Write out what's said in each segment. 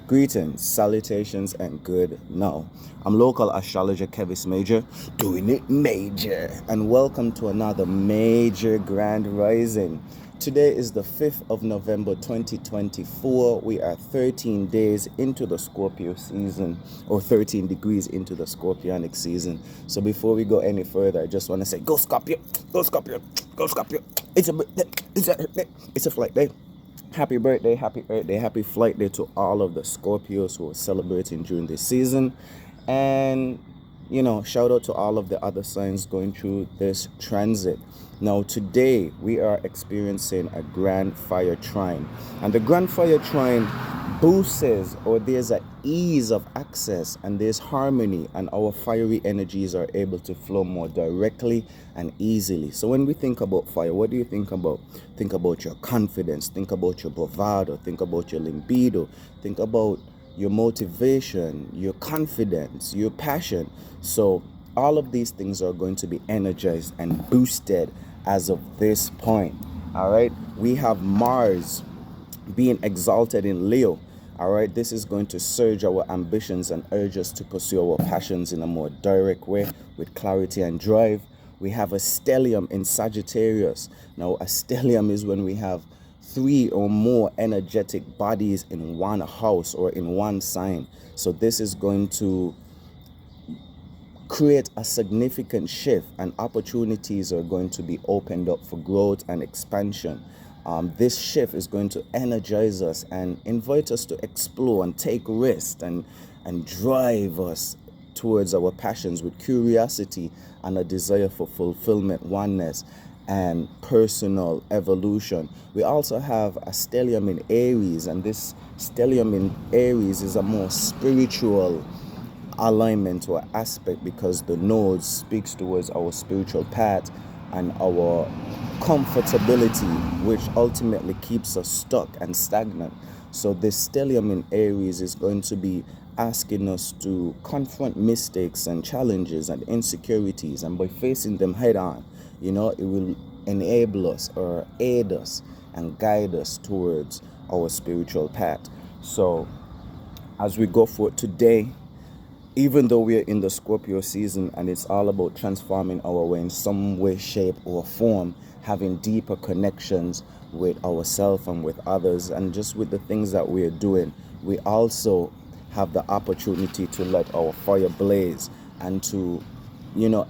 Greetings, salutations, and good now. I'm local astrologer Kevis Major, doing it major, and welcome to another major grand rising. Today is the 5th of November 2024. We are 13 days into the Scorpio season, or 13 degrees into the Scorpionic season. So before we go any further, I just want to say, go Scorpio, go Scorpio, go Scorpio. It's a flight day. Happy birthday, happy Earth Day, happy flight day to all of the Scorpios who are celebrating during this season. And, shout out to all of the other signs going through this transit. Now, today we are experiencing a grand fire trine. And the grand fire trine boosts, or there's an ease of access and there's harmony, and our fiery energies are able to flow more directly and easily. So when we think about fire, what do you think about? Think about your confidence, think about your bravado, think about your libido, think about your motivation, your confidence, your passion. So all of these things are going to be energized and boosted as of this point. All right, we have Mars being exalted in Leo. All right, this is going to surge our ambitions and urge us to pursue our passions in a more direct way with clarity and drive. We have a stellium in Sagittarius. Now, a stellium is when we have 3 or more energetic bodies in one house or in one sign. So this is going to create a significant shift, and opportunities are going to be opened up for growth and expansion. This shift is going to energize us and invite us to explore and take risks and drive us towards our passions with curiosity and a desire for fulfillment, oneness, and personal evolution. We also have a stellium in Aries, and this stellium in Aries is a more spiritual alignment or aspect, because the node speaks towards our spiritual path and our comfortability, which ultimately keeps us stuck and stagnant. So this stellium in Aries is going to be asking us to confront mistakes and challenges and insecurities, and by facing them head on, it will enable us or aid us and guide us towards our spiritual path. So as we go forward today, even though we're in the Scorpio season and it's all about transforming our way in some way, shape, or form, having deeper connections with ourselves and with others, and just with the things that we're doing, we also have the opportunity to let our fire blaze and to,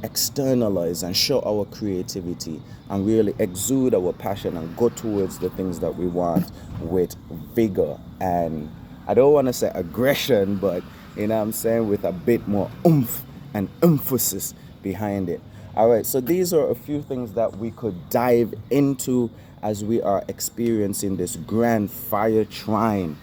externalize and show our creativity and really exude our passion and go towards the things that we want with vigor and, I don't want to say aggression, but with a bit more oomph and emphasis behind it. All right, so these are a few things that we could dive into as we are experiencing this grand fire trine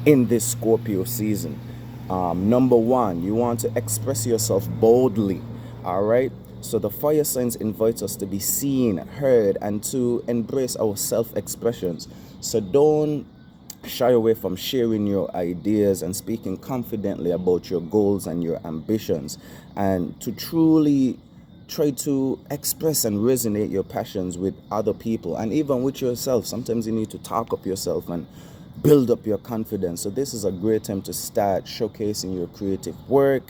in this Scorpio season. Number 1, you want to express yourself boldly. All right, so the fire signs invite us to be seen, heard, and to embrace our self-expressions. So don't shy away from sharing your ideas and speaking confidently about your goals and your ambitions, and to truly try to express and resonate your passions with other people and even with yourself. Sometimes you need to talk up yourself and build up your confidence. So this is a great time to start showcasing your creative work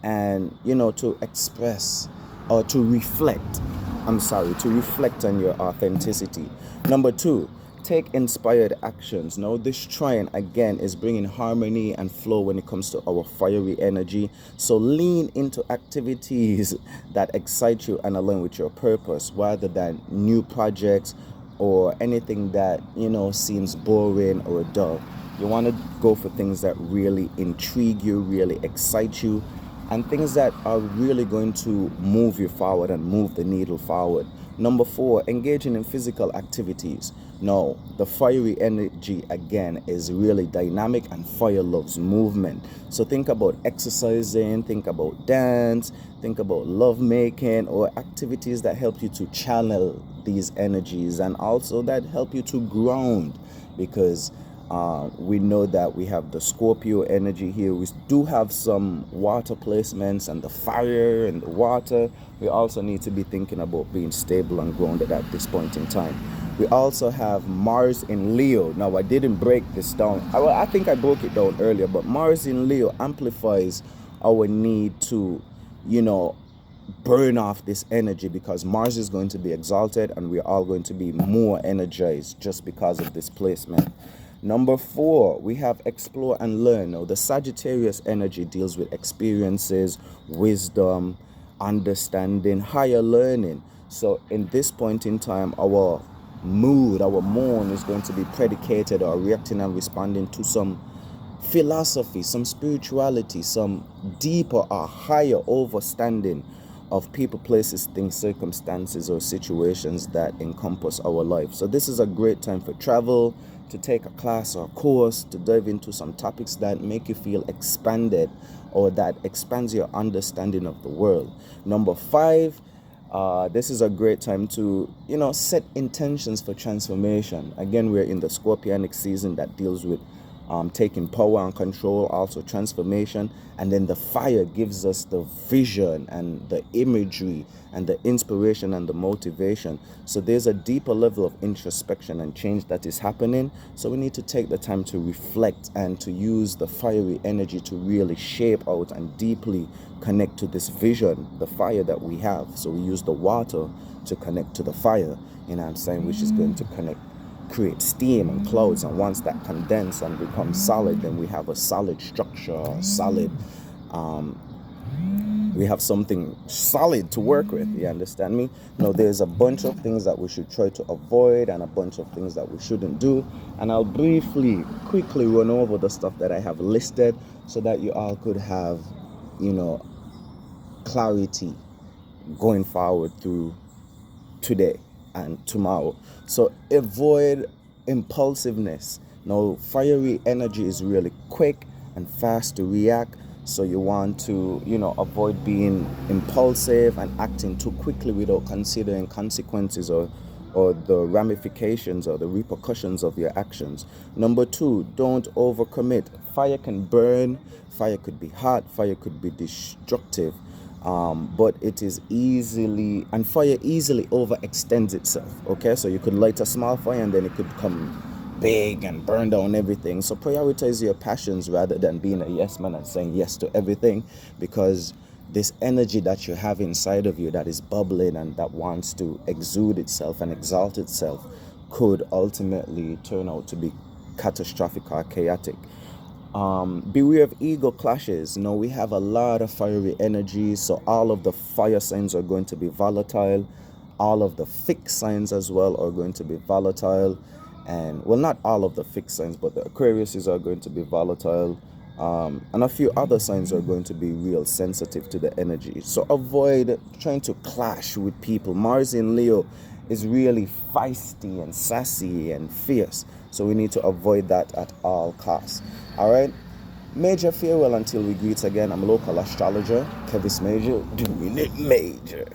and, to express or to reflect on your authenticity. Number 2, take inspired actions. Now, this trine again is bringing harmony and flow when it comes to our fiery energy. So lean into activities that excite you and align with your purpose, rather than new projects or anything that, seems boring or dull. You want to go for things that really intrigue you, really excite you, and things that are really going to move you forward and move the needle forward. Number 4, engaging in physical activities. Now, the fiery energy again is really dynamic, and fire loves movement. So think about exercising, think about dance, think about lovemaking, or activities that help you to channel these energies and also that help you to ground, because We know that we have the Scorpio energy here. We do have some water placements and the fire and the water. We also need to be thinking about being stable and grounded at this point in time. We also have Mars in Leo. Now, I didn't break this down. I think I broke it down earlier, but Mars in Leo amplifies our need to, burn off this energy, because Mars is going to be exalted and we're all going to be more energized just because of this placement. Number 4, we have explore and learn. Now, the Sagittarius energy deals with experiences, wisdom, understanding, higher learning. So in this point in time, our mood, our mood is going to be predicated or reacting and responding to some philosophy, some spirituality, some deeper or higher understanding of people, places, things, circumstances, or situations that encompass our life. So this is a great time for travel, to take a class or a course, to dive into some topics that make you feel expanded or that expands your understanding of the world. Number 5, this is a great time to, set intentions for transformation. Again, we're in the Scorpionic season that deals with taking power and control, also transformation. And then the fire gives us the vision and the imagery and the inspiration and the motivation. So there's a deeper level of introspection and change that is happening. So we need to take the time to reflect and to use the fiery energy to really shape out and deeply connect to this vision, the fire that we have. So we use the water to connect to the fire, which is going to create steam and clouds, and once that condense and becomes solid, then we have a solid structure, we have something solid to work with. You understand me? Now, there's a bunch of things that we should try to avoid and a bunch of things that we shouldn't do, and I'll quickly run over the stuff that I have listed so that you all could have clarity going forward through today and tomorrow. So avoid impulsiveness. Now, fiery energy is really quick and fast to react, so you want to avoid being impulsive and acting too quickly without considering consequences or the ramifications or the repercussions of your actions. Number 2, don't overcommit. Fire can burn, fire could be hot, fire could be destructive. But it is fire easily overextends itself. Okay, so you could light a small fire and then it could become big and burn down everything. So prioritize your passions rather than being a yes man and saying yes to everything, because this energy that you have inside of you that is bubbling and that wants to exude itself and exalt itself could ultimately turn out to be catastrophic or chaotic. Beware of ego clashes. We have a lot of fiery energy, so all of the fire signs are going to be volatile. All of the fixed signs as well are going to be volatile. And, well, not all of the fixed signs, but the Aquariuses are going to be volatile. And a few other signs are going to be real sensitive to the energy. So avoid trying to clash with people. Mars in Leo is really feisty and sassy and fierce. So we need to avoid that at all costs. All right. Major farewell until we greet again. I'm local astrologer, Kevis Major, doing it major.